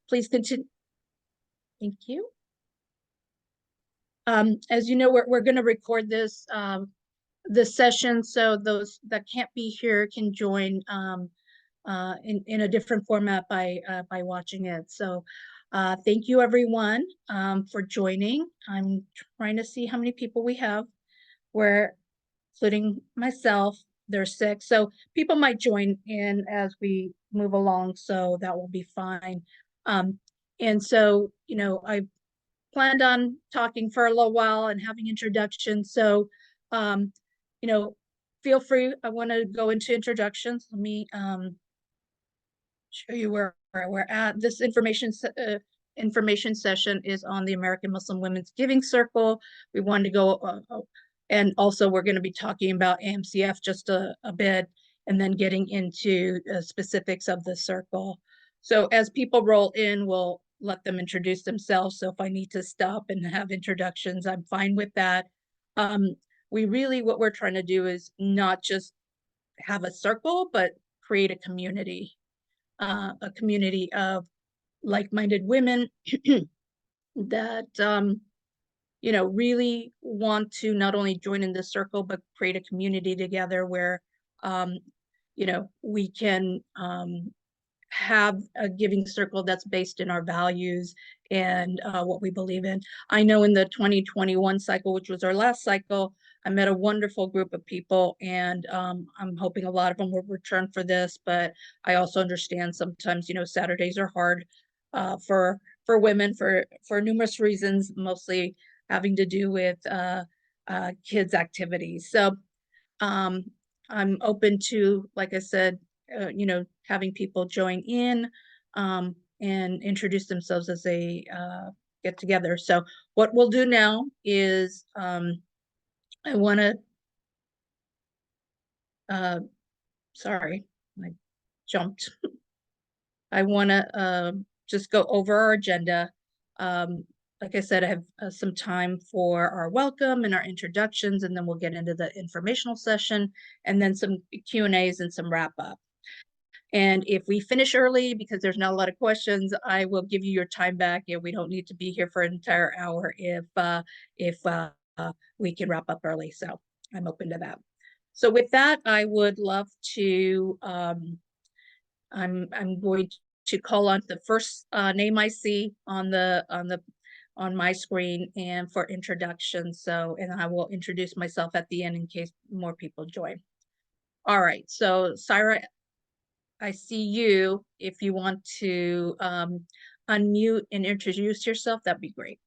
please continue. Thank you. As you know, we're going to record this session, so those that can't be here can join in a different format by watching it. So thank you everyone for joining. I'm trying to see how many people we have. We're including myself. There's 6, so people might join in as we move along, so that will be fine. And so, you know, I planned on talking for a little while and having introductions. So, you know, feel free. I want to go into introductions. Let me show you where we're at. This information session is on the American Muslim Women's Giving Circle. We wanted to go, and also we're going to be talking about AMCF just a bit, and then getting into specifics of the circle. So as people roll in, we'll let them introduce themselves. So if I need to stop and have introductions, I'm fine with that. We really, what we're trying to do is not just have a circle, but create a community of like-minded women that you know, really want to not only join in this circle, but create a community together where you know, we can have a giving circle that's based in our values and what we believe in. I know in the 2021 cycle, which was our last cycle, I met a wonderful group of people, and I'm hoping a lot of them will return for this, but I also understand sometimes, you know, Saturdays are hard for women for numerous reasons, mostly having to do with kids' activities. So I'm open to, like I said, you know, having people join in and introduce themselves as they get together. So what we'll do now is I want to, sorry, I jumped. I want to just go over our agenda. Like I said, I have some time for our welcome and our introductions, and then we'll get into the informational session, and then some Q&As and some wrap up. And if we finish early because there's not a lot of questions, I will give you your time back. And we don't need to be here for an entire hour if we can wrap up early. So I'm open to that. So with that, I would love to, I'm going to call on the first name I see on my screen and for introduction. So, and I will introduce myself at the end in case more people join. All right, so Syra, I see you. If you want to unmute and introduce yourself, that'd be great.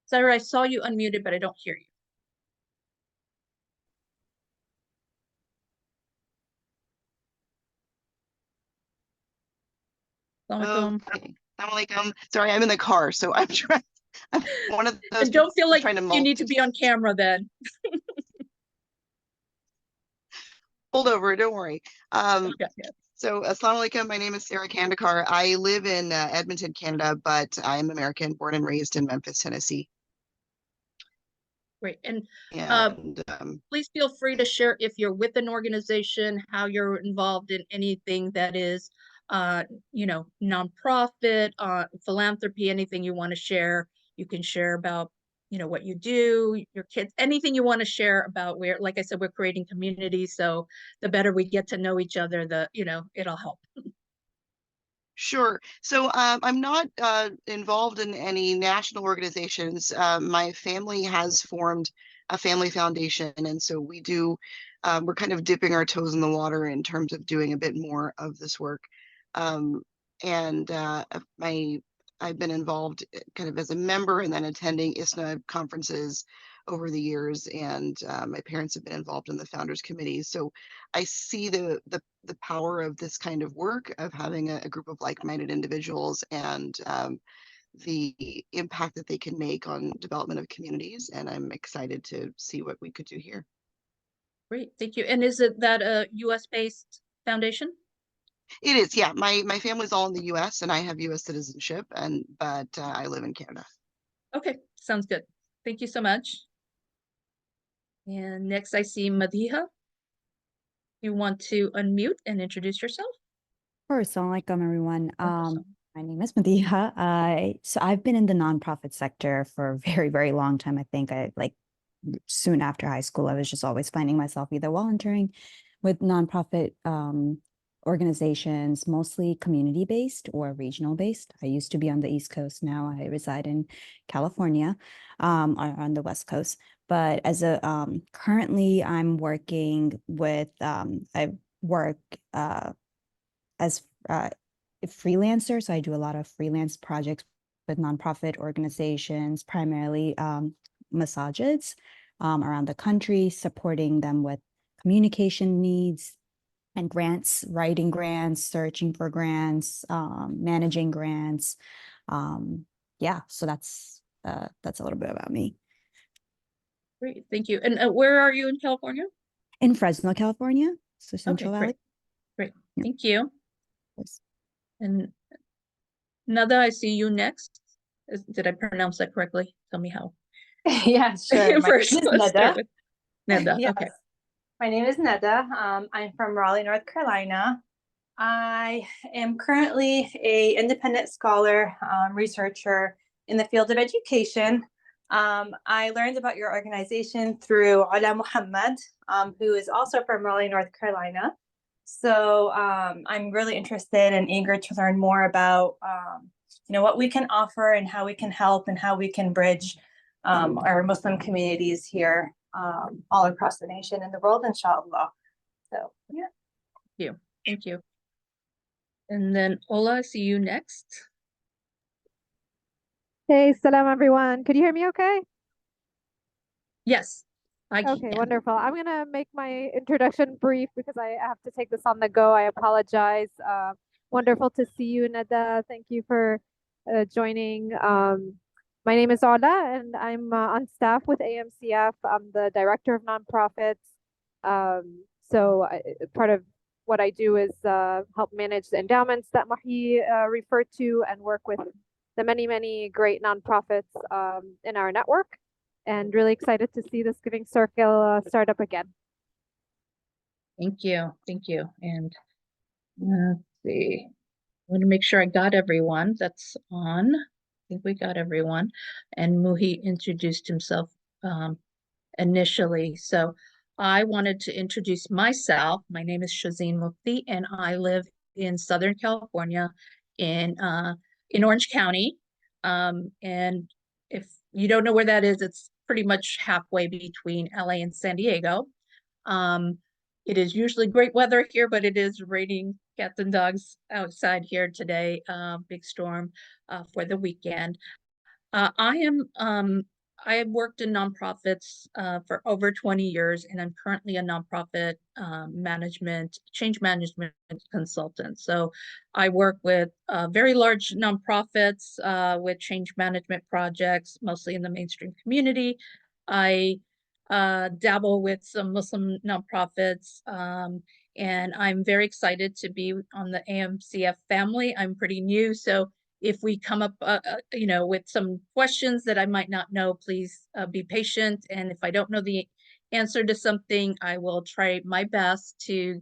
Syra, I saw you unmuted, but I don't hear you. Okay. Sorry, I'm in the car, so I'm trying. I'm one of those. And don't feel like you need to be on camera then. Hold over, don't worry. Okay. So assalamu alaikum, my name is Sarah Kandakar. I live in Edmonton, Canada, but I'm American, born and raised in Memphis, Tennessee. Great. And please feel free to share if you're with an organization, how you're involved in anything that is you know, nonprofit, philanthropy, anything you want to share. You can share about, you know, what you do, your kids, anything you want to share about. Where, like I said, we're creating communities, so the better we get to know each other, the, you know, it'll help. Sure. So I'm not involved in any national organizations. My family has formed a family foundation, and so we do, we're kind of dipping our toes in the water in terms of doing a bit more of this work. I've been involved kind of as a member and then attending ISNA conferences over the years, and my parents have been involved in the founders committee. So I see the power of this kind of work, of having a group of like-minded individuals, and the impact that they can make on development of communities. And I'm excited to see what we could do here. Great, thank you. And is it that a US-based foundation? It is, yeah. My family's all in the US, and I have US citizenship, but I live in Canada. Okay, sounds good. Thank you so much. And next I see Madiha. You want to unmute and introduce yourself? Sure. Assalamualaikum, everyone. Wonderful. My name is Madiha. So I've been in the nonprofit sector for a very, very long time. I think I like soon after high school, I was just always finding myself either volunteering with nonprofit organizations, mostly community-based or regional-based. I used to be on the East Coast. Now I reside in California, on the West Coast. But as a currently, I'm working with I work as a freelancer. So I do a lot of freelance projects with nonprofit organizations, primarily massages around the country, supporting them with communication needs and grants, writing grants, searching for grants, managing grants. Yeah, so that's a little bit about me. Great, thank you. And where are you in California? In Fresno, California, so Okay, Central Valley. great. Yeah. Thank you. Yes. And Nada, I see you next. Did I pronounce that correctly? Tell me how. Yeah, sure. My First, name is let's start Neda. with Nada. Yes. Okay. My name is Neda. I'm from Raleigh, North Carolina. I am currently a independent scholar, researcher in the field of education. I learned about your organization through Ala Muhammad, who is also from Raleigh, North Carolina. So I'm really interested and eager to learn more about what we can offer and how we can help and how we can bridge our Muslim communities here all across the nation and the world, inshallah. So yeah. Thank you. And then Ola, I see you next. Hey, salam everyone. Could you hear me okay? Yes, I Okay, can. wonderful. I'm gonna make my introduction brief because I have to take this on the go. I apologize. Wonderful to see you, Nada. Thank you for joining. My name is Ola, and I'm on staff with AMCF. I'm the director of nonprofits. Part of what I do is help manage the endowments that Mahi referred to and work with the many, many great nonprofits in our network. And really excited to see this Giving Circle start up again. Thank you. Thank you. And let's see. I want to make sure I got everyone that's on. I think we got everyone. And Muhi introduced himself initially. So I wanted to introduce myself. My name is Shazeen Mufti, and I live in Southern California in Orange County. And if you don't know where that is, it's pretty much halfway between LA and San Diego. It is usually great weather here, but it is raining cats and dogs outside here today. Big storm for the weekend. I have worked in nonprofits for over 20 years, and I'm currently a nonprofit change management consultant. So I work with very large nonprofits with change management projects, mostly in the mainstream community. I dabble with some Muslim nonprofits, and I'm very excited to be on the AMCF family. I'm pretty new, so if we come up, with some questions that I might not know, please be patient. And if I don't know the answer to something, I will try my best to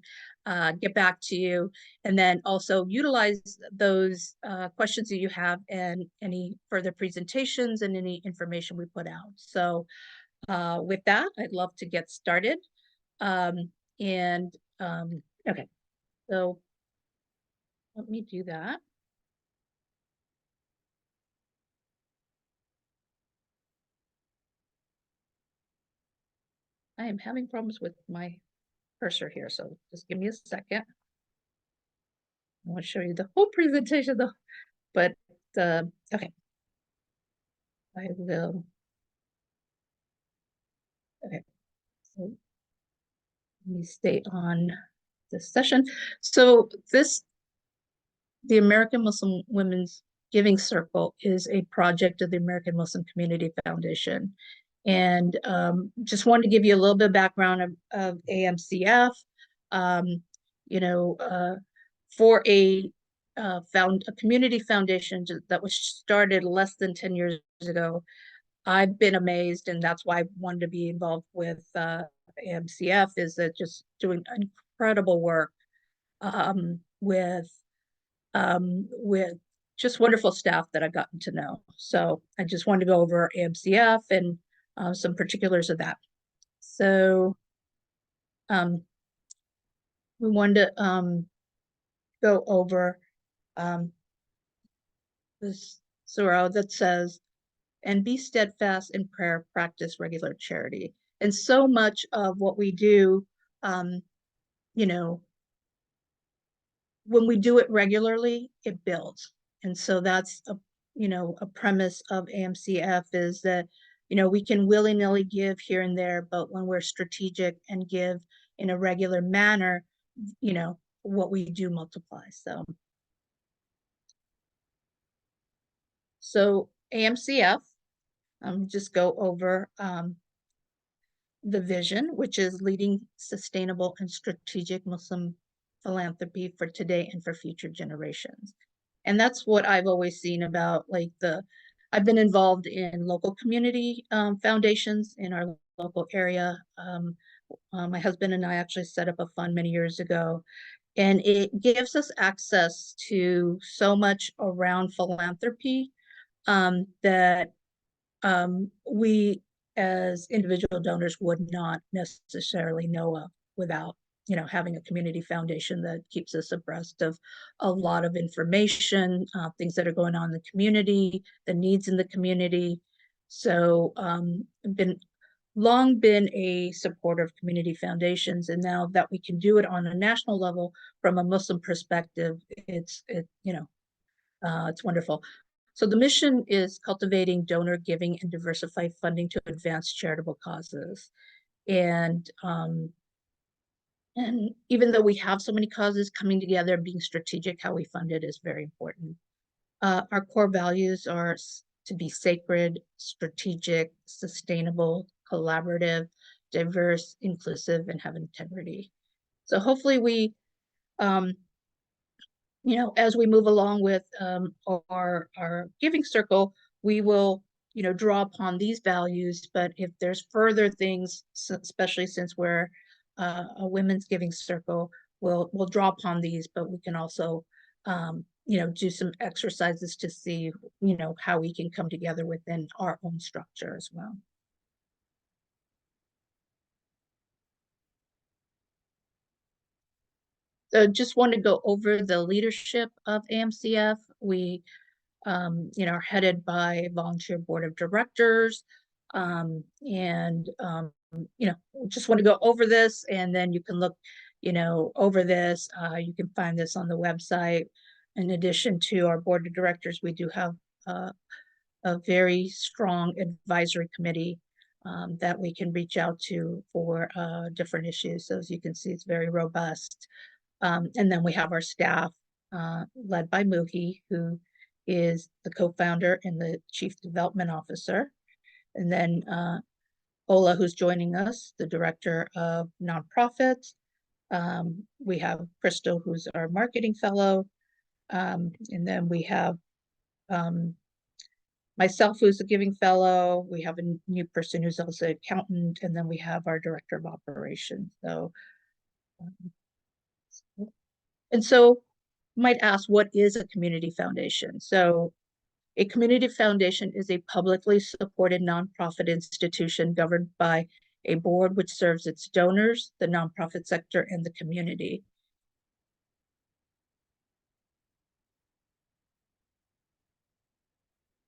get back to you. And then also utilize those questions that you have and any further presentations and any information we put out. So with that, I'd love to get started. Okay, so let me do that. I am having problems with my cursor here, so just give me a second. I want to show you the whole presentation though, but okay. I will. Okay, so let me stay on this session. So the American Muslim Women's Giving Circle is a project of the American Muslim Community Foundation. And just wanted to give you a little bit of background of AMCF. For a found a community foundation that was started less than 10 years ago. I've been amazed, and that's why I wanted to be involved with AMCF, is that just doing incredible work with just wonderful staff that I've gotten to know. So I just wanted to go over AMCF and some particulars of that. So we wanted to go over this surah that says, "And be steadfast in prayer, practice regular charity." And so much of what we do, you know, when we do it regularly, it builds. And so that's a premise of AMCF, is that, we can willy-nilly give here and there, but when we're strategic and give in a regular manner, what we do multiplies. So AMCF, just go over the vision, which is leading sustainable and strategic Muslim philanthropy for today and for future generations. And that's what I've always seen about, like, I've been involved in local community foundations in our local area. My husband and I actually set up a fund many years ago, and it gives us access to so much around philanthropy that we as individual donors would not necessarily know of without having a community foundation that keeps us abreast of a lot of information, things that are going on in the community, the needs in the community. So I've long been a supporter of community foundations, and now that we can do it on a national level from a Muslim perspective, it's wonderful. So the mission is cultivating donor giving and diversified funding to advance charitable causes. And even though we have so many causes, coming together and being strategic how we fund it is very important. Our core values are to be sacred, strategic, sustainable, collaborative, diverse, inclusive, and have integrity. So hopefully we as we move along with our giving circle, we will, draw upon these values. But if there's further things, especially since we're a women's giving circle, we'll draw upon these. But we can also, do some exercises to see, how we can come together within our own structure as well. So just want to go over the leadership of AMCF. We are headed by a volunteer board of directors. Just want to go over this, and then you can look, over this. You can find this on the website. In addition to our board of directors, we do have a very strong advisory committee that we can reach out to for different issues. So as you can see, it's very robust. And then we have our staff led by Muhi, who is the co-founder and the chief development officer. And then Ola, who's joining us, the director of nonprofits. We have Crystal, who's our marketing fellow. And then we have myself, who's a giving fellow. We have a new person who's also an accountant. And then we have our director of operations. And so you might ask, what is a community foundation? So a community foundation is a publicly supported nonprofit institution governed by a board which serves its donors, the nonprofit sector, and the community.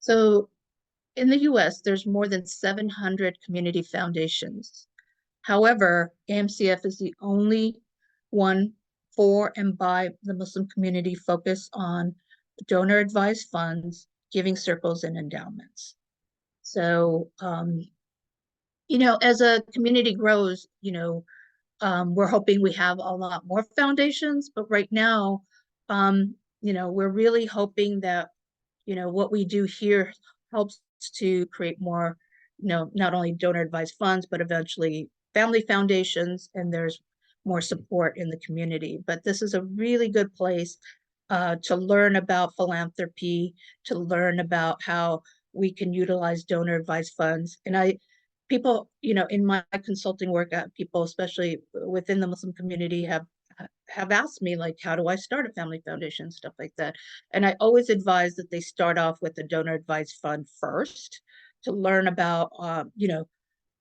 So in the US, there's more than 700 community foundations. However, AMCF is the only one for and by the Muslim community focused on donor advised funds, giving circles, and endowments. So, as a community grows, we're hoping we have a lot more foundations, but right now, we're really hoping that, what we do here helps to create more, not only donor advised funds, but eventually family foundations, and there's more support in the community. But this is a really good place to learn about philanthropy, to learn about how we can utilize donor advised funds. And people, in my consulting work, people, especially within the Muslim community, have asked me, like, how do I start a family foundation, stuff like that. And I always advise that they start off with a donor advised fund first to learn about,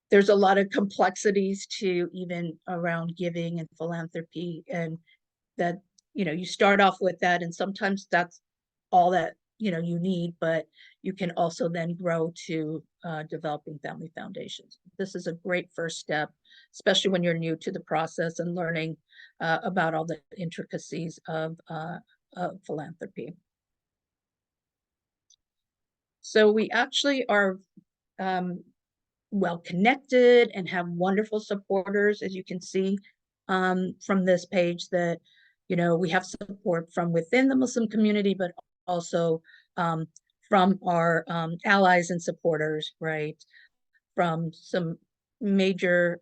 there's a lot of complexities to even around giving and philanthropy, and that, you start off with that, and sometimes that's all that, you need, but you can also then grow to developing family foundations. This is a great first step, especially when you're new to the process and learning about all the intricacies of philanthropy. So we actually are well connected and have wonderful supporters, as you can see from this page, that we have support from within the Muslim community, but also from our allies and supporters, right? From some major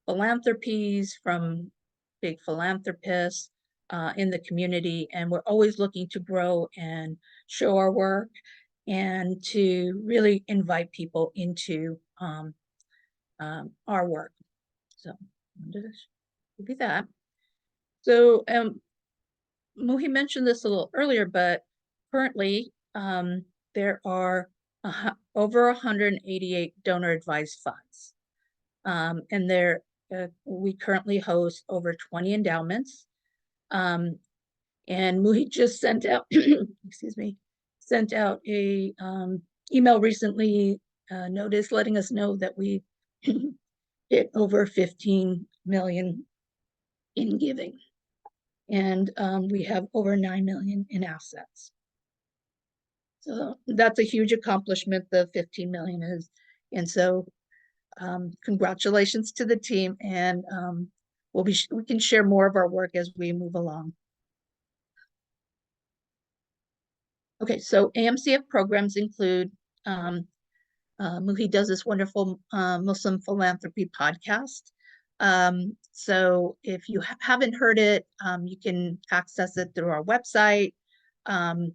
philanthropies, from big philanthropists in the community, and we're always looking to grow and show our work and to really invite people into our work. So I'm going to give you that. So Muhi mentioned this a little earlier, but currently there are over 188 donor advised funds. And we currently host over 20 endowments. And Muhi just sent out, excuse me, sent out a email recently, notice letting us know that we hit over 15 million in giving. And we have over 9 million in assets. So that's a huge accomplishment, the 15 million is. And so congratulations to the team, and we can share more of our work as we move along. Okay, so AMCF programs include, Muhi does this wonderful Muslim philanthropy podcast. So if you haven't heard it, you can access it through our website. And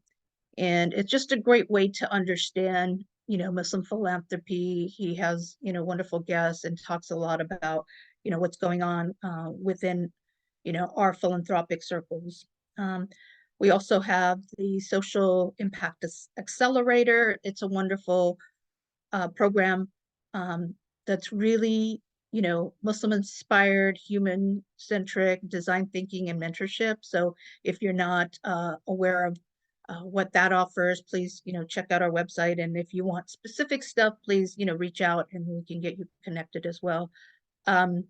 it's just a great way to understand, Muslim philanthropy. He has, wonderful guests and talks a lot about, what's going on within, our philanthropic circles. We also have the Social Impact Accelerator. It's a wonderful program that's really, Muslim inspired, human centric design thinking and mentorship. So if you're not aware of what that offers, please, check out our website. And if you want specific stuff, please, reach out and we can get you connected as well. And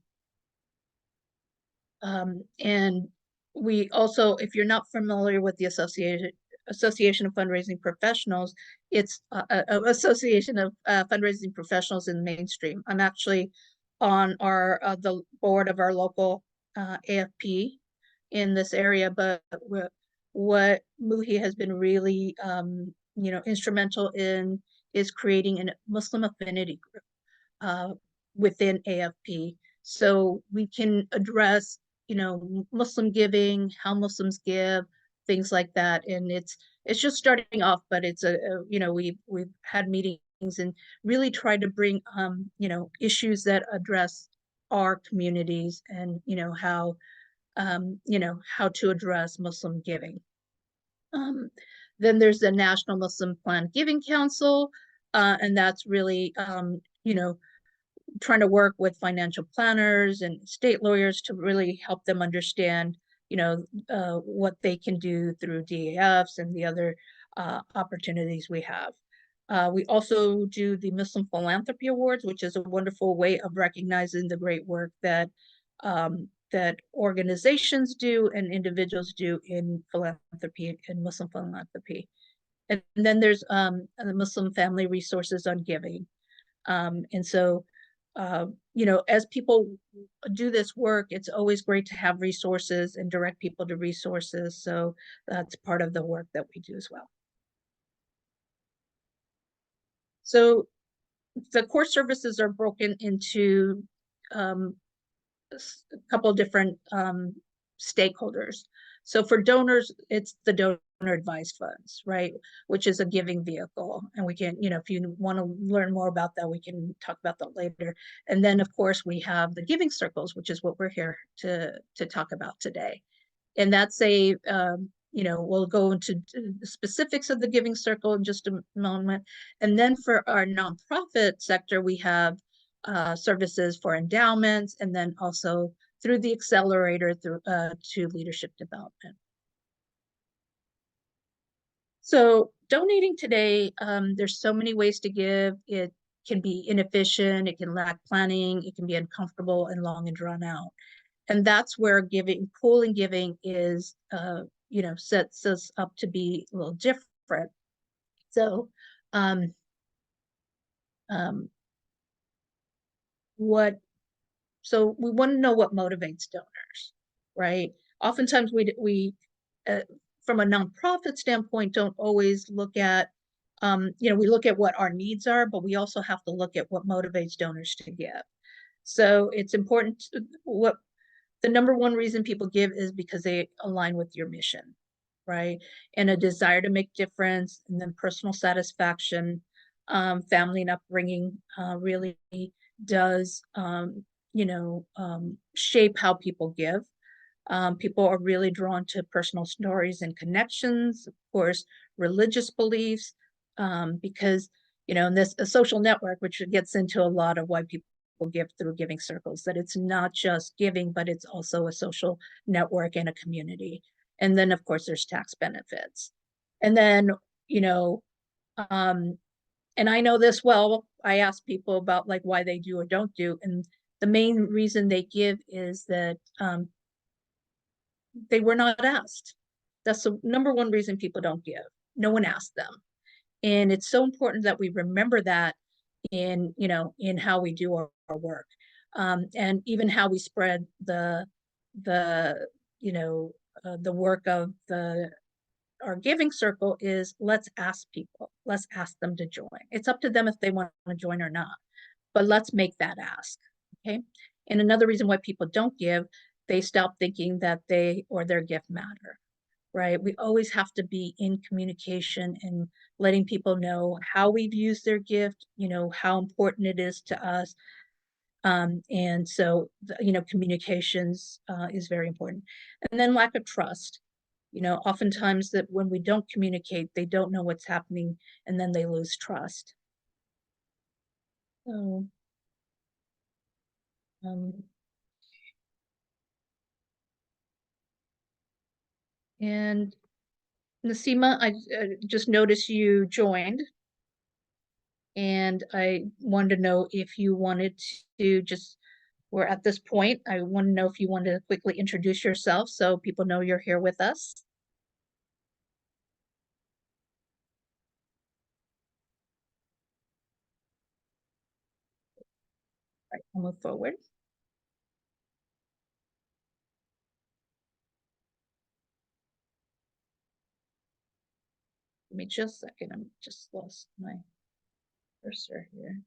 we also, if you're not familiar with the Association of Fundraising Professionals, it's an association of fundraising professionals in the mainstream. I'm actually on the board of our local AFP in this area, but what Muhi has been really instrumental in is creating a Muslim affinity group within AFP, so we can address Muslim giving, how Muslims give, things like that. And it's just starting off, but it's we've had meetings and really tried to bring issues that address our communities, and how to address Muslim giving. Then there's the National Muslim Planned Giving Council, and that's really trying to work with financial planners and state lawyers to really help them understand, what they can do through DAFs and the other opportunities we have. We also do the Muslim Philanthropy Awards, which is a wonderful way of recognizing the great work that that organizations do and individuals do in philanthropy and Muslim philanthropy. And then there's the Muslim Family Resources on Giving. And so as people do this work, it's always great to have resources and direct people to resources. So that's part of the work that we do as well. So the core services are broken into a couple different stakeholders. So for donors, it's the donor advised funds, right? Which is a giving vehicle. And we can, you know, if you want to learn more about that, we can talk about that later. And then of course we have the giving circles, which is what we're here to talk about today. And that's a, you know, we'll go into the specifics of the giving circle in just a moment. And then for our nonprofit sector, we have services for endowments, and then also through the accelerator through to leadership development. So donating today, there's so many ways to give. It can be inefficient, it can lack planning, it can be uncomfortable and long and drawn out. And that's where giving, pool and giving is, you know, sets us up to be a little different. So, so we want to know what motivates donors, right? Oftentimes we from a nonprofit standpoint, don't always look at, you know, we look at what our needs are, but we also have to look at what motivates donors to give. So it's important to, what the number one reason people give is because they align with your mission, right? And a desire to make difference, and then personal satisfaction, family and upbringing really does, you know, shape how people give. People are really drawn to personal stories and connections, of course, religious beliefs, because, you know, in this a social network, which gets into a lot of why people give through giving circles, that it's not just giving, but it's also a social network and a community. And then, of course, there's tax benefits. And then, you know, and I know this well, I ask people about like why they do or don't do. And the main reason they give is that they were not asked. That's the number one reason people don't give. No one asked them. And it's so important that we remember that in, you know, in how we do our work. And even how we spread you know, the work of our giving circle is, let's ask people, let's ask them to join. It's up to them if they want to join or not, but let's make that ask, okay? And another reason why people don't give, they stop thinking that they or their gift matter, right? We always have to be in communication and letting people know how we've used their gift, you know, how important it is to us. And so, you know, communications is very important. And then lack of trust. You know, oftentimes that when we don't communicate, they don't know what's happening, and then they lose trust. So, and Nasima, I just noticed you joined, and I wanted to know if you wanted to just, we're at this point, I want to know if you want to quickly introduce yourself so people know you're here with us. All right, I'll move forward. Give me just a second, I'm just lost my cursor here.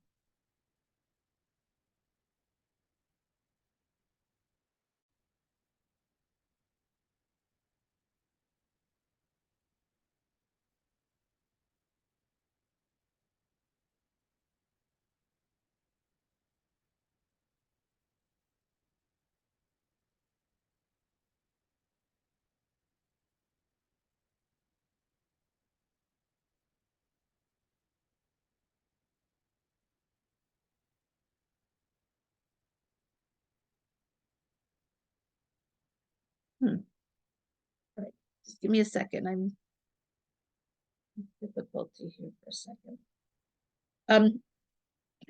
All right, just give me a second. I'm difficulty here for a second.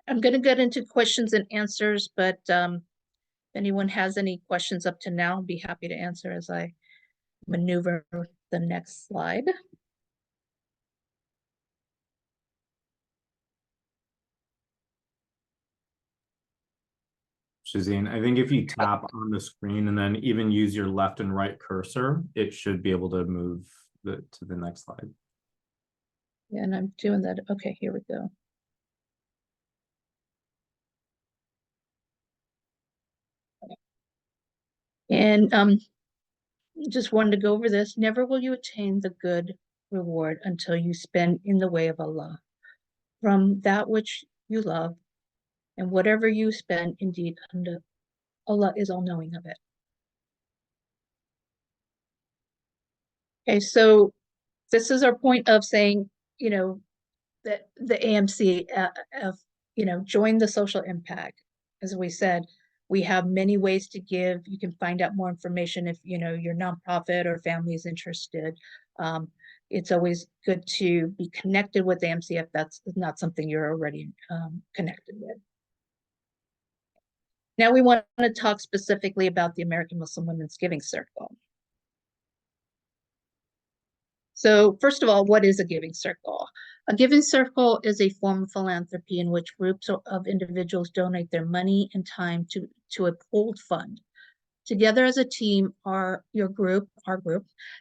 I'm going to get into questions and answers, but if anyone has any questions up to now, I'll be happy to answer as I maneuver the next slide. Shazine, I think if you tap on the screen and then even use your left and right cursor, it should be able to move to the next slide. Yeah, and I'm doing that. Okay, here we go. And just wanted to go over this. Never will you attain the good reward until you spend in the way of Allah, from that which you love, and whatever you spend, indeed, Allah is all knowing of it. Okay, so this is our point of saying, that the AMCF, join the social impact. As we said, we have many ways to give. You can find out more information if, your nonprofit or family is interested. It's always good to be connected with AMCF. That's not something you're already connected with. Now we want to talk specifically about the American Muslim Women's Giving Circle. So first of all, what is a giving circle? A giving circle is a form of philanthropy in which groups of individuals donate their money and time to a pooled fund. Together as a team, our group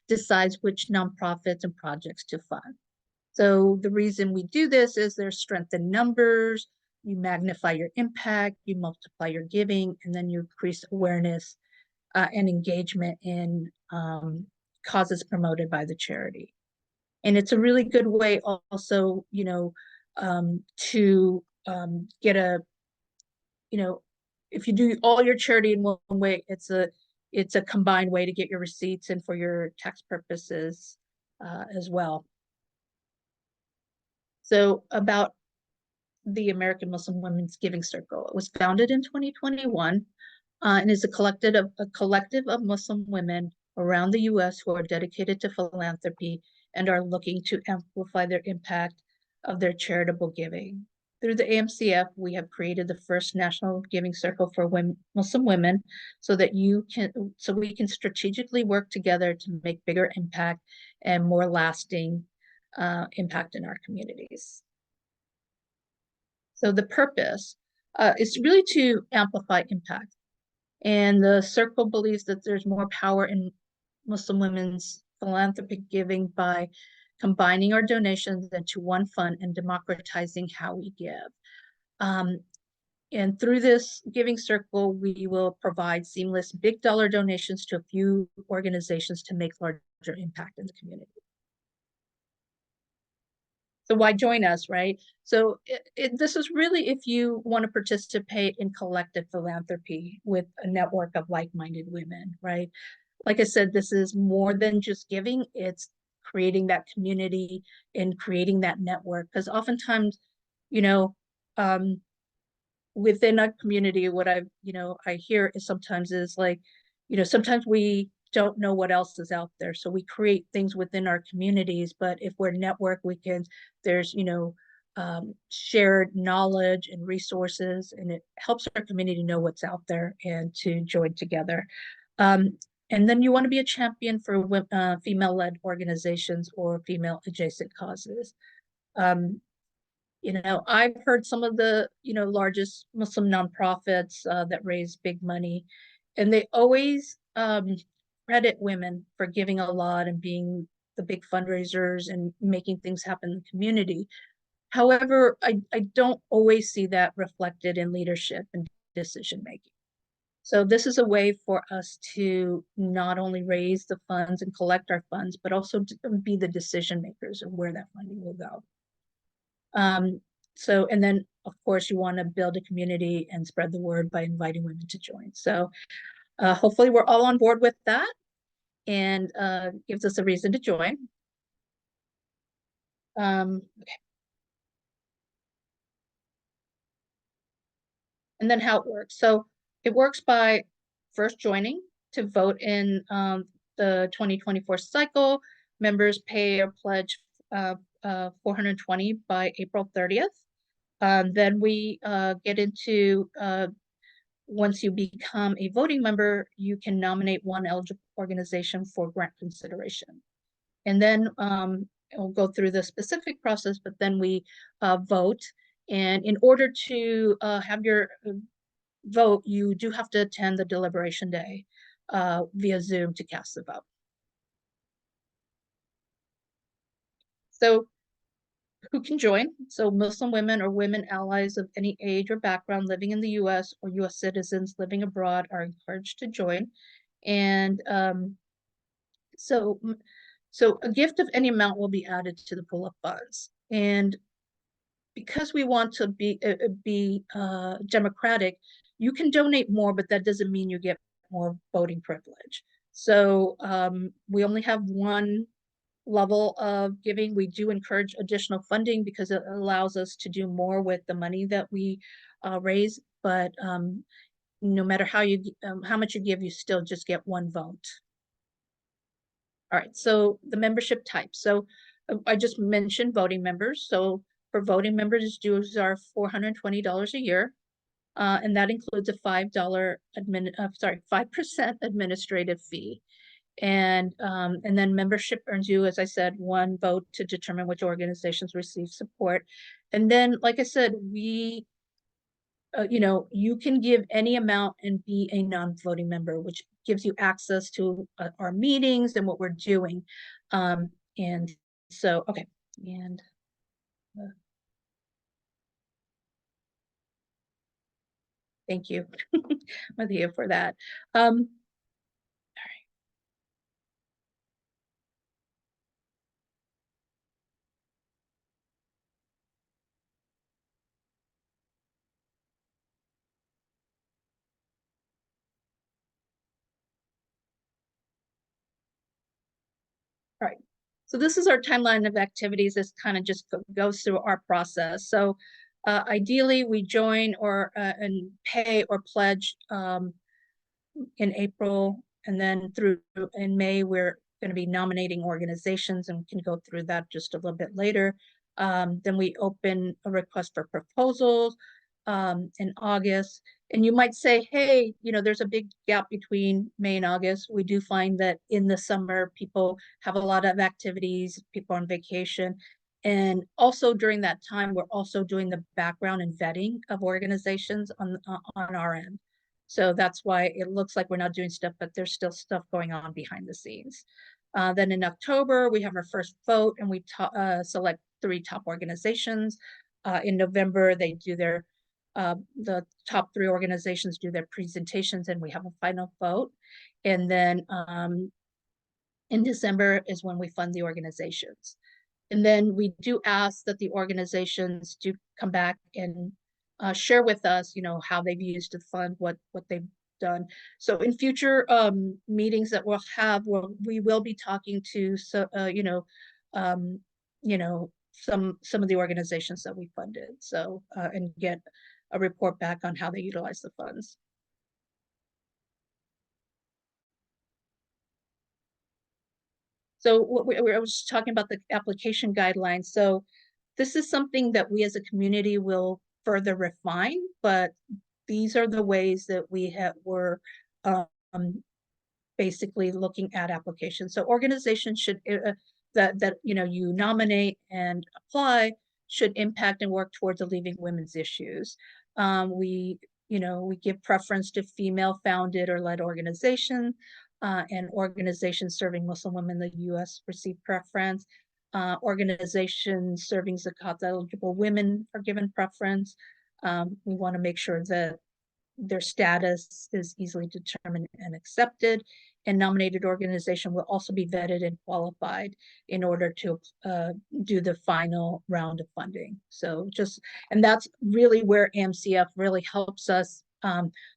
decides which nonprofits and projects to fund. So the reason we do this is there's strength in numbers, you magnify your impact, you multiply your giving, and then you increase awareness and engagement in causes promoted by the charity. And it's a really good way also, to get a, if you do all your charity in one way, it's a combined way to get your receipts and for your tax purposes as well. So about the American Muslim Women's Giving Circle. It was founded in 2021 and is a collective of Muslim women around the U.S. who are dedicated to philanthropy and are looking to amplify their impact of their charitable giving. Through the AMCF, we have created the first national giving circle for Muslim women so we can strategically work together to make bigger impact and more lasting impact in our communities. So the purpose is really to amplify impact. And the circle believes that there's more power in Muslim women's philanthropic giving by combining our donations into one fund and democratizing how we give. And through this giving circle, we will provide seamless big dollar donations to a few organizations to make larger impact in the community. So why join us, right? So this is really if you want to participate in collective philanthropy with a network of like-minded women, right? Like I said, this is more than just giving, it's creating that community and creating that network. Because oftentimes, within a community, what I hear is sometimes like, sometimes we don't know what else is out there. So we create things within our communities, but if we're networked, there's, shared knowledge and resources, and it helps our community know what's out there and to join together. And then you want to be a champion for female-led organizations or female adjacent causes. I've heard some of the, largest Muslim nonprofits that raise big money, and they always credit women for giving a lot and being the big fundraisers and making things happen in the community. However, I don't always see that reflected in leadership and decision making. So this is a way for us to not only raise the funds and collect our funds, but also to be the decision makers of where that funding will go. And then of course you want to build a community and spread the word by inviting women to join. So hopefully we're all on board with that and gives us a reason to join. Okay. And then how it works. So it works by first joining to vote in the 2024 cycle. Members pay or pledge $420 by April 30th. Then we get into, once you become a voting member, you can nominate one eligible organization for grant consideration. And then we'll go through the specific process, but then we vote. And in order to have your vote, you do have to attend the deliberation day via Zoom to cast the vote. So who can join? So Muslim women or women allies of any age or background living in the U.S. or U.S. citizens living abroad are encouraged to join. And So, so a gift of any amount will be added to the pool of funds. And because we want to be democratic, you can donate more, but that doesn't mean you get more voting privilege. So we only have one level of giving. We do encourage additional funding because it allows us to do more with the money that we raise. But no matter how much you give, you still just get one vote. All right, so the membership type. So I just mentioned voting members. So for voting members, dues are $420 a year. And that includes a $5 5% administrative fee. And then membership earns you, as I said, one vote to determine which organizations receive support. And then, like I said, we you can give any amount and be a non-voting member, which gives you access to our meetings and what we're doing. And so, okay, and thank you, Mathia, for that. All right, so this is our timeline of activities. This kind of just goes through our process. So ideally, we join or and pay or pledge in April, and then through in May, we're going to be nominating organizations, and we can go through that just a little bit later. Then we open a request for proposals in August. And you might say, hey, there's a big gap between May and August. We do find that in the summer, people have a lot of activities, people on vacation. And also during that time, we're also doing the background and vetting of organizations on our end. So that's why it looks like we're not doing stuff, but there's still stuff going on behind the scenes. Then in October, we have our first vote, and we select 3 top organizations. In November, they do the top 3 organizations do their presentations, and we have a final vote. And then in December is when we fund the organizations. And then we do ask that the organizations do come back and share with us, how they've used the fund, what they've done. So in future meetings that we'll have, we will be talking to some of the organizations that we funded. So and get a report back on how they utilize the funds. So I was talking about the application guidelines. So this is something that we as a community will further refine, but these are the ways that we're basically looking at applications. So organizations should that you nominate and apply should impact and work towards alleviating women's issues. We give preference to female founded or led organizations, and organizations serving Muslim women in the U.S. receive preference. Organizations serving Zakat eligible women are given preference. We want to make sure that their status is easily determined and accepted. And nominated organization will also be vetted and qualified in order to do the final round of funding. So and that's really where AMCF really helps us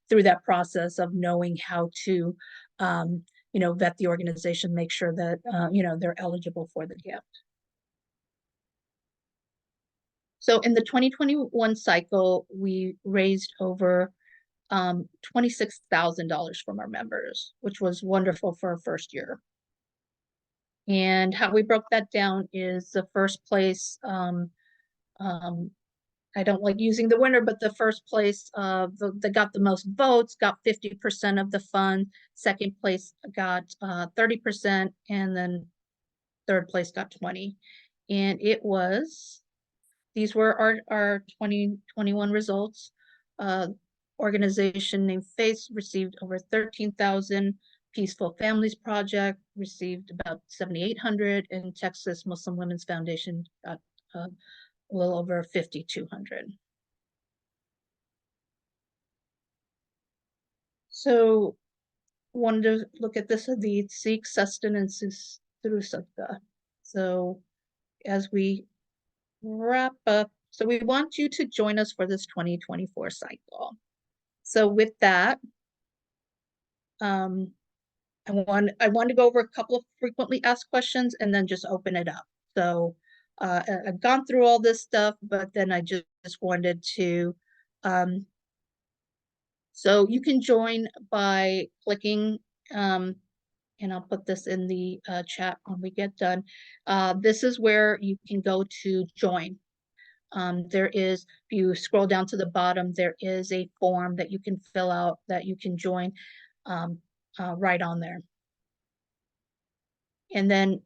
through that process of knowing how to vet the organization, make sure that they're eligible for the gift. So in the 2021 cycle, we raised over $26,000 from our members, which was wonderful for our first year. And how we broke that down is the first place, I don't like using the winner, but the first place that got the most votes got 50% of the fund. Second place got 30%, and then third place got 20. And these were our 2021 results. Organization named Faith received over 13,000. Peaceful Families Project received about 7,800, and Texas Muslim Women's Foundation got a little over 5,200. So wanted to look at this, the seek sustenance through sadaqah. So as we wrap up, so we want you to join us for this 2024 cycle. So with that, I want to go over a couple of frequently asked questions and then just open it up. So I've gone through all this stuff, but then I just wanted to, so you can join by clicking, and I'll put this in the chat when we get done. This is where you can go to join. There is, if you scroll down to the bottom, there is a form that you can fill out that you can join right on there. And then,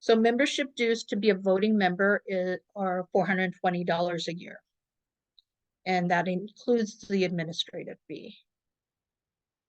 so membership dues to be a voting member are $420 a year. And that includes the administrative fee.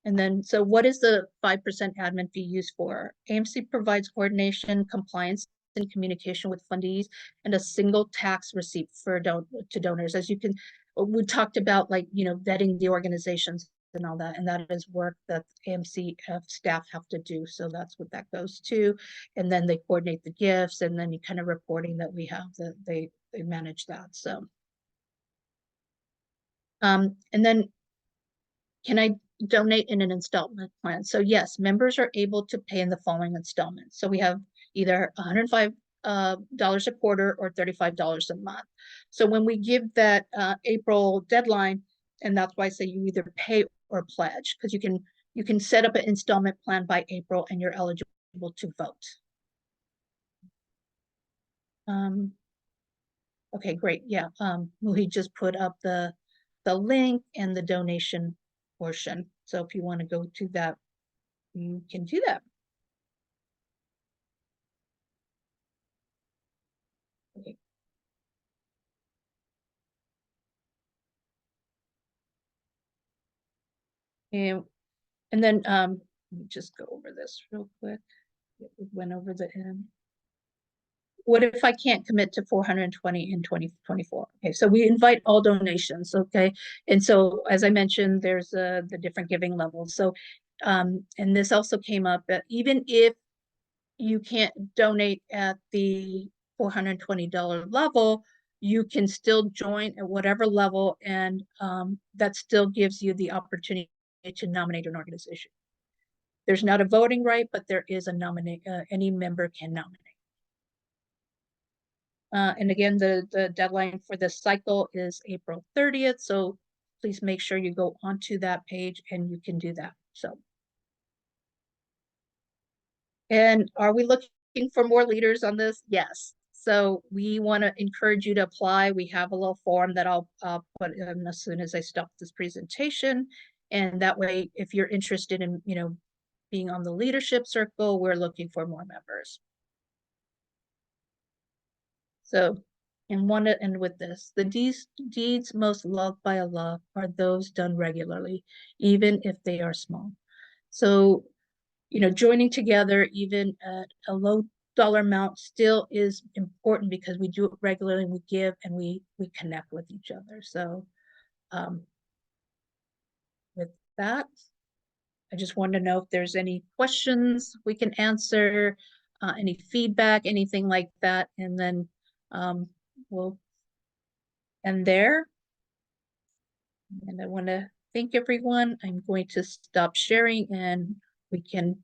And then, so what is the 5% admin fee used for? AMC provides coordination, compliance, and communication with fundees, and a single tax receipt for to donors. As you can, we talked about, like, you know, vetting the organizations and all that, and that is work that AMCF staff have to do. So that's what that goes to. And then they coordinate the gifts, and then you kind of reporting that we have that they manage that. So, and then, can I donate in an installment plan? So yes, members are able to pay in the following installments. So we have either $105 a quarter or $35 a month. So when we give that April deadline, and that's why I say you either pay or pledge, because you can set up an installment plan by April and you're eligible to vote. Okay, great. Yeah, we just put up the link and the donation portion. So if you want to go to that, you can do that. Okay. And then let me just go over this real quick. We went over the end. What if I can't commit to 420 in 2024? Okay, so we invite all donations, okay? And so, as I mentioned, there's the different giving levels. So, and this also came up that even if you can't donate at the $420 level, you can still join at whatever level, and that still gives you the opportunity to nominate an organization. There's not a voting right, but there is a nominate. Any member can nominate. And again, the deadline for this cycle is April 30th. So please make sure you go onto that page and you can do that. So, and are we looking for more leaders on this? Yes. So we want to encourage you to apply. We have a little form that I'll put in as soon as I stop this presentation. And that way, if you're interested in, you know, being on the leadership circle, we're looking for more members. So, and want to end with this: the deeds most loved by Allah are those done regularly, even if they are small. So, you know, joining together, even at a low dollar amount, still is important because we do it regularly, we give, and we connect with each other. So, with that, I just want to know if there's any questions we can answer, any feedback, anything like that, and then we'll end there. And I want to thank everyone. I'm going to stop sharing and we can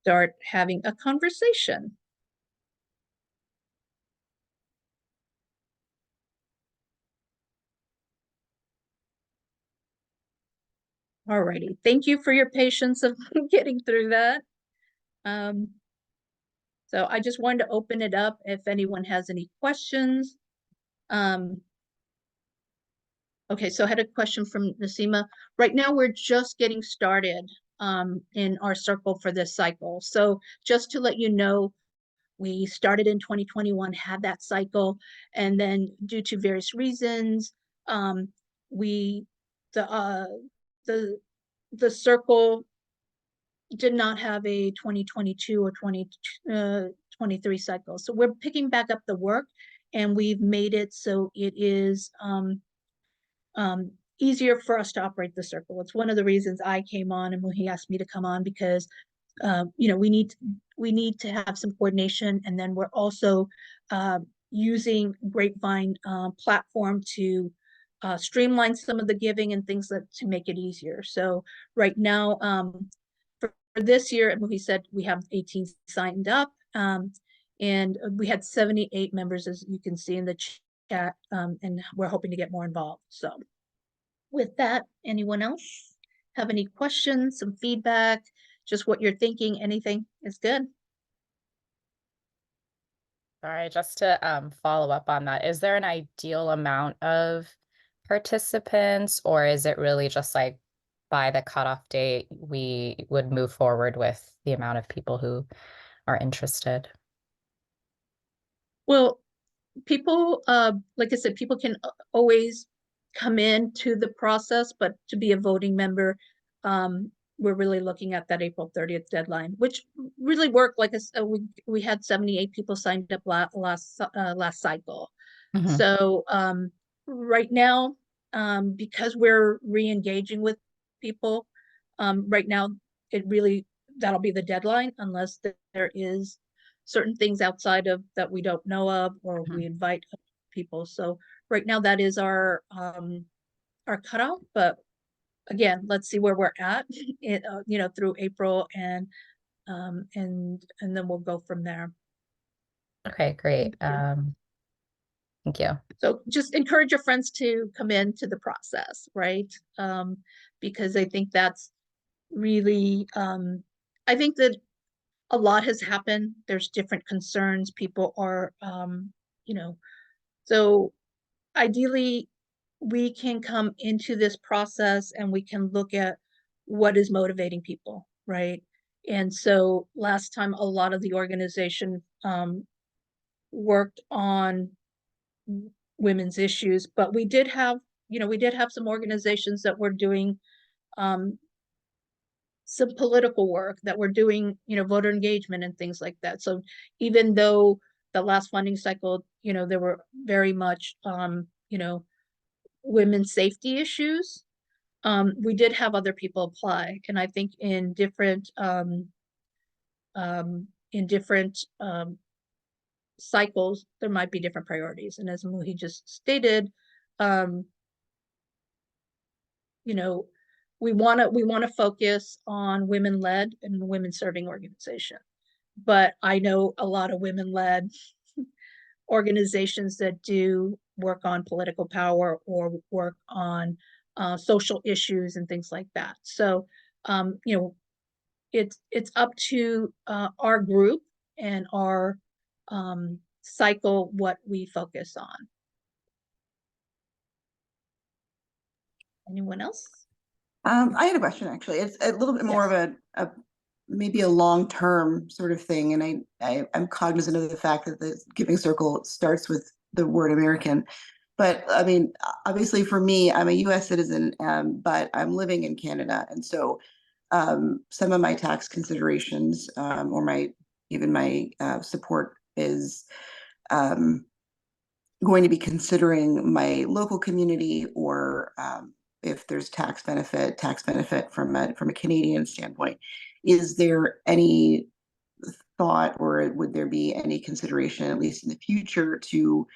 start having a conversation. Alrighty, thank you for your patience of getting through that. So I just wanted to open it up if anyone has any questions. Okay, so I had a question from Nasima. Right now, we're just getting started in our circle for this cycle. So just to let you know, we started in 2021, had that cycle, and then due to various reasons, the circle did not have a 2022 or 2023 cycle. So we're picking back up the work, and we've made it so it is easier for us to operate the circle. It's one of the reasons I came on and when he asked me to come on, because you know, we need to have some coordination, and then we're also using Grapevine platform to streamline some of the giving and things that to make it easier. So right now, for this year, he said we have 18 signed up, and we had 78 members, as you can see in the chat, and we're hoping to get more involved. So with that, anyone else have any questions, some feedback, just what you're thinking, anything is good. Sorry, just to follow up on that, is there an ideal amount of participants, or is it really just like by the cutoff date, we would move forward with the amount of people who are interested? Well, people, like I said, people can always come in to the process, but to be a voting member, we're really looking at that April 30th deadline, which really worked. Like I said, we had 78 people signed up last cycle. Mhm. So right now, because we're re-engaging with people, right now that'll be the deadline, unless there is certain things outside of that we don't know of, or we invite people. So right now that is our cutoff, but again, let's see where we're at, you know, through April, and then we'll go from there. Okay, great. Thank you. So just encourage your friends to come into the process, right? Because I think that's really, I think that a lot has happened. There's different concerns. People are, you know, so ideally we can come into this process and we can look at what is motivating people, right? And so last time a lot of the organization worked on women's issues, but we did have, you know, we did have some organizations that were doing some political work, that were doing, you know, voter engagement and things like that. So even though the last funding cycle, you know, there were very much, you know, women's safety issues, we did have other people apply. And I think in different cycles, there might be different priorities. And as Muhi just stated, you know, we want to focus on women-led and women-serving organization. But I know a lot of women-led organizations that do work on political power or work on social issues and things like that. So, you know, it's up to our group and our cycle what we focus on. Anyone else? I had a question, actually. It's a little bit more of a maybe a long-term sort of thing, and I'm cognizant of the fact that the Giving Circle starts with the word American. But I mean, obviously for me, I'm a US citizen, but I'm living in Canada. And so some of my tax considerations, or my support is going to be considering my local community, or if there's tax benefit from a Canadian standpoint. Is there any thought, or would there be any consideration, at least in the future, to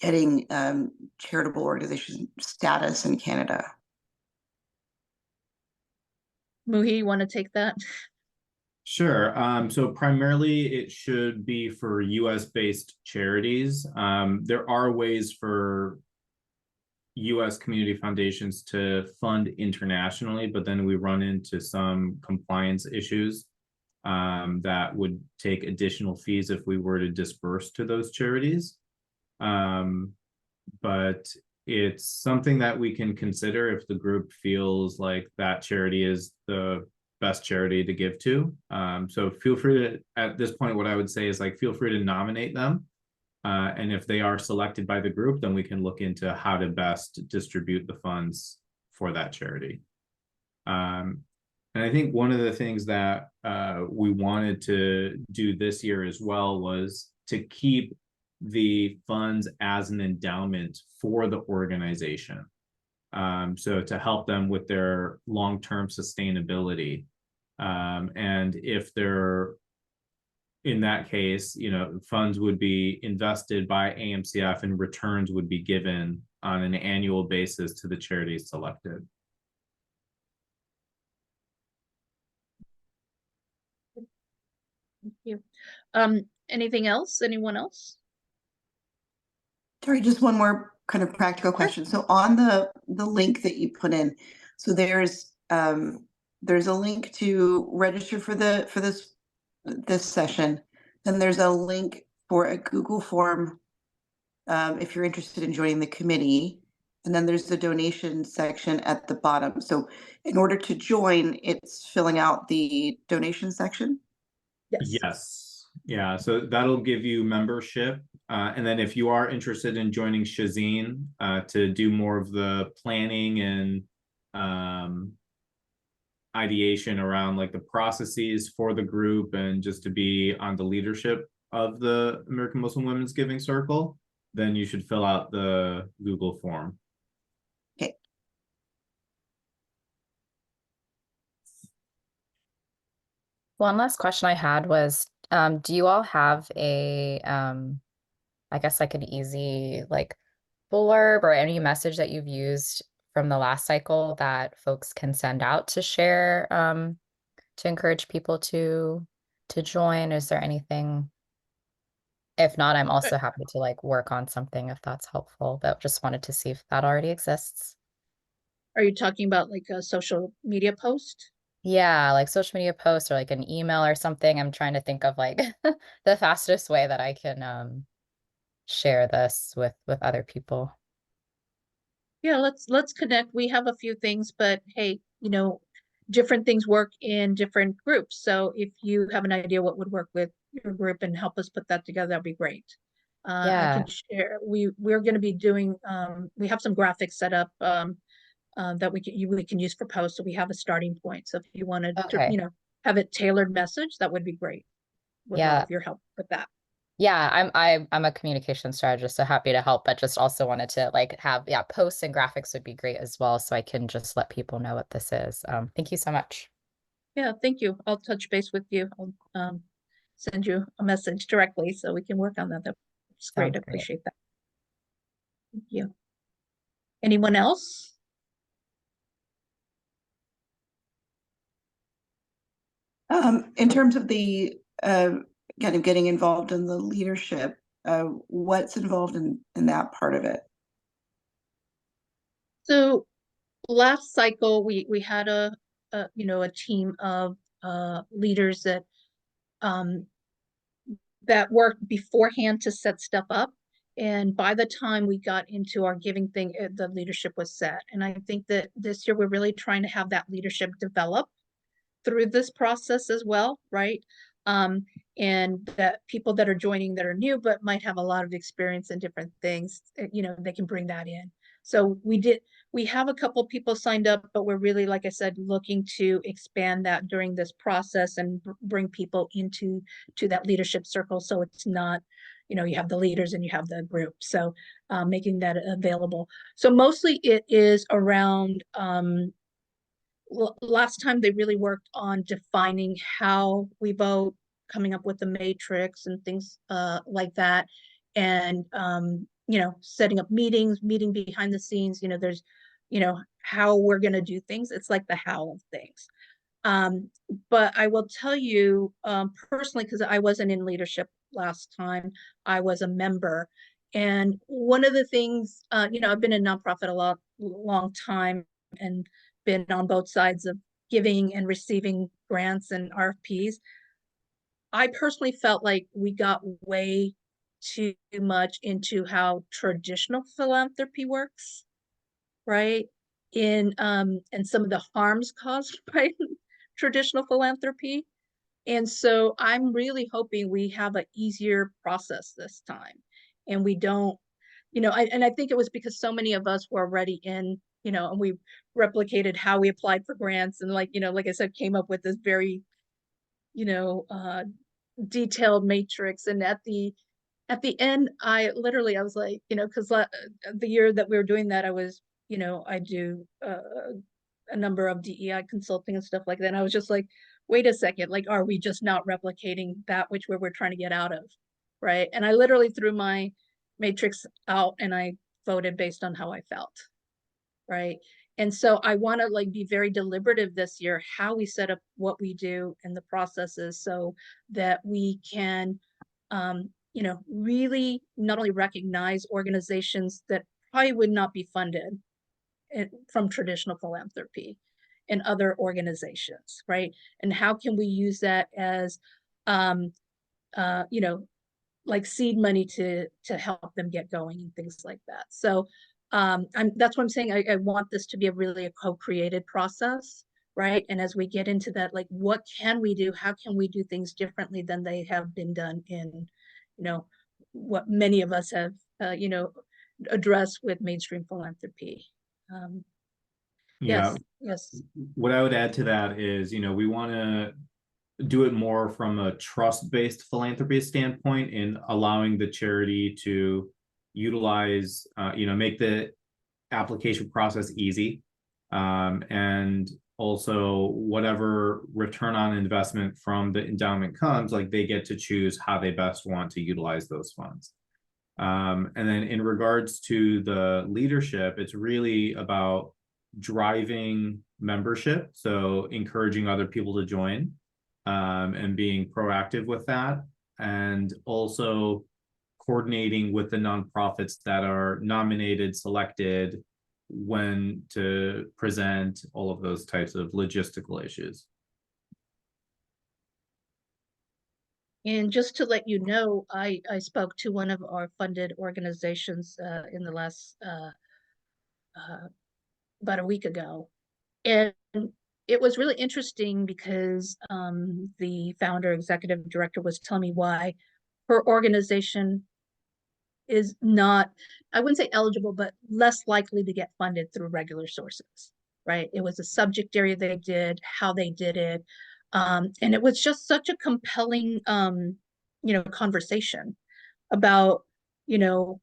getting charitable organization status in Canada? Muhi, you want to take that? Sure. So primarily it should be for US based charities. There are ways for US community foundations to fund internationally, but then we run into some compliance issues that would take additional fees if we were to disperse to those charities. But it's something that we can consider if the group feels like that charity is the best charity to give to. So feel free to, at this point, what I would say is, like, feel free to nominate them. And if they are selected by the group, then we can look into how to best distribute the funds for that charity. And I think one of the things that we wanted to do this year as well was to keep the funds as an endowment for the organization. So to help them with their long-term sustainability. And if they're, in that case, funds would be invested by AMCF and returns would be given on an annual basis to the charities selected. Thank you. Anything else? Anyone else? Sorry, just one more kind of practical question. So on the link that you put in, so there's a link to register for this session. Then there's a link for a Google form if you're interested in joining the committee. And then there's the donation section at the bottom. So in order to join, it's filling out the donation section. Yes. Yeah. So that'll give you membership. And then if you are interested in joining Shazeen to do more of the planning and ideation around like the processes for the group and just to be on the leadership of the American Muslim Women's Giving Circle, then you should fill out the Google form. Okay. One last question I had was, do you all have a, I guess like an easy like blurb or any message that you've used from the last cycle that folks can send out to share, to encourage people to join? Is there anything? If not, I'm also happy to like work on something if that's helpful, but just wanted to see if that already exists. Are you talking about like a social media post? Yeah, like social media posts or like an email or something. I'm trying to think of like the fastest way that I can share this with other people. Yeah, let's connect. We have a few things, but hey, different things work in different groups. So if you have an idea what would work with your group and help us put that together, that'd be great. I Yeah. can share. We're going to be doing. We have some graphics set up that we can use for posts. So we have a starting point. So if you wanted to, Okay. have a tailored message, that would be great. Would Yeah. love your help with that. Yeah, I'm a communication strategist, so happy to help, but just also wanted to like have, yeah, posts and graphics would be great as well, so I can just let people know what this is. Thank you so much. Yeah, thank you. I'll touch base with you. I'll send you a message directly so we can work on that. That's great. Sounds I great. appreciate that. Thank you. Anyone else? In terms of the kind of getting involved in the leadership, what's involved in that part of it? So last cycle, we had a team of leaders that worked beforehand to set stuff up. And by the time we got into our giving thing, the leadership was set. And I think that this year we're really trying to have that leadership develop through this process as well, right? And that people that are joining that are new but might have a lot of experience in different things, they can bring that in. So we have a couple people signed up, but we're really, like I said, looking to expand that during this process and bring people into that leadership circle. So it's not, you have the leaders and you have the group. So making that available. So mostly it is around last time they really worked on defining how we vote, coming up with the matrix and things like that, and setting up meeting behind the scenes. There's how we're going to do things. It's like the how of things. But I will tell you personally, because I wasn't in leadership last time, I was a member. And one of the things, I've been in nonprofit a long time and been on both sides of giving and receiving grants and RFPs. I personally felt like we got way too much into how traditional philanthropy works, right? And some of the harms caused by traditional philanthropy. And so I'm really hoping we have an easier process this time. And we don't, I think it was because so many of us were already in, and we replicated how we applied for grants and like I said, came up with this very, detailed matrix. And at the at the end, I was like, because the year that we were doing that, I was, I do a number of DEI consulting and stuff like that. And I was just like, wait a second, like, are we just not replicating that which we're trying to get out of? Right. And I literally threw my matrix out and I voted based on how I felt. Right. And so I want to like be very deliberative this year, how we set up what we do and the processes so that we can, really not only recognize organizations that probably would not be funded from traditional philanthropy and other organizations, right? And how can we use that as, like seed money to help them get going and things like that. So that's what I'm saying. I want this to be a co-created process, right? And as we get into that, like, what can we do? How can we do things differently than they have been done in, what many of us have, addressed with mainstream philanthropy. Yeah. Yes. What I would add to that is, we want to do it more from a trust-based philanthropy standpoint in allowing the charity to utilize, make the application process easy. And also whatever return on investment from the endowment comes, like they get to choose how they best want to utilize those funds. And then in regards to the leadership, it's really about driving membership. So encouraging other people to join, and being proactive with that, and also coordinating with the nonprofits that are nominated, selected, when to present, all of those types of logistical issues. And just to let you know, I spoke to one of our funded organizations in the last about a week ago, and it was really interesting because the founder, executive director, was telling me why her organization is not, I wouldn't say eligible, but less likely to get funded through regular sources, right? It was a subject area they did, how they did it. And it was just such a compelling, conversation about, the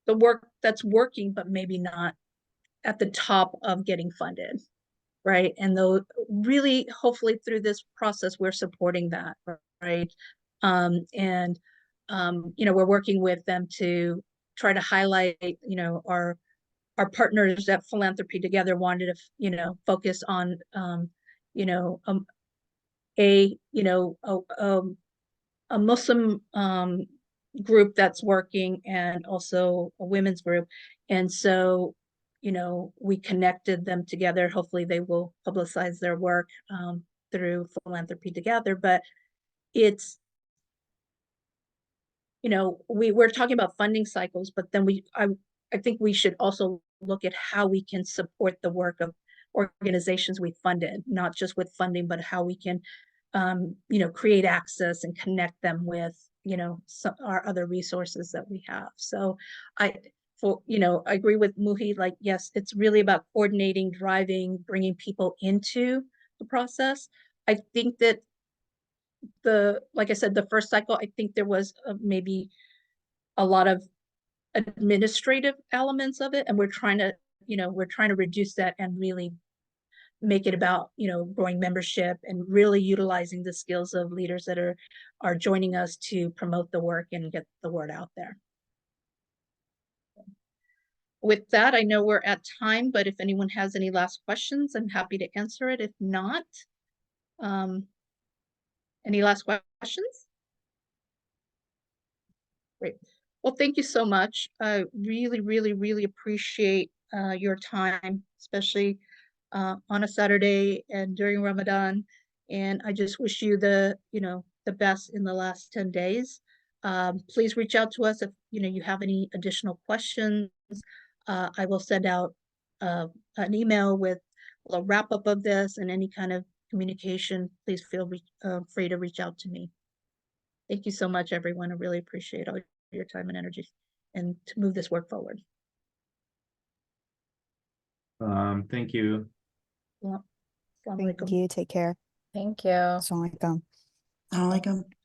work that's working, but maybe not at the top of getting funded, right? And though really, hopefully through this process, we're supporting that, right? We're working with them to try to highlight, our partners at Philanthropy Together wanted to, focus on, a Muslim group that's working and also a women's group. And so, we connected them together. Hopefully they will publicize their work through Philanthropy Together. But it's, we're talking about funding cycles, but then I think we should also look at how we can support the work of organizations we funded, not just with funding, but how we can, create access and connect them with, our other resources that we have. So I agree with Muhi, like, yes, it's really about coordinating, driving, bringing people into the process. I think that like I said, the first cycle, I think there was maybe a lot of administrative elements of it, and we're trying to reduce that and really make it about, growing membership and really utilizing the skills of leaders that are joining us to promote the work and get the word out there. With that, I know we're at time, but if anyone has any last questions, I'm happy to answer it. If not, any last questions? Great. Well, thank you so much. I really, really, really appreciate your time, especially on a Saturday and during Ramadan. And I just wish you the best in the last 10 days. Please reach out to us if you have any additional questions. I will send out an email with a wrap up of this, and any kind of communication, please feel free to reach out to me. Thank you so much, everyone. I really appreciate all your time and energy and to move this work forward. Thank you. Yeah. Thank you. Take care. Thank you. Assalamualaikum. Assalamualaikum.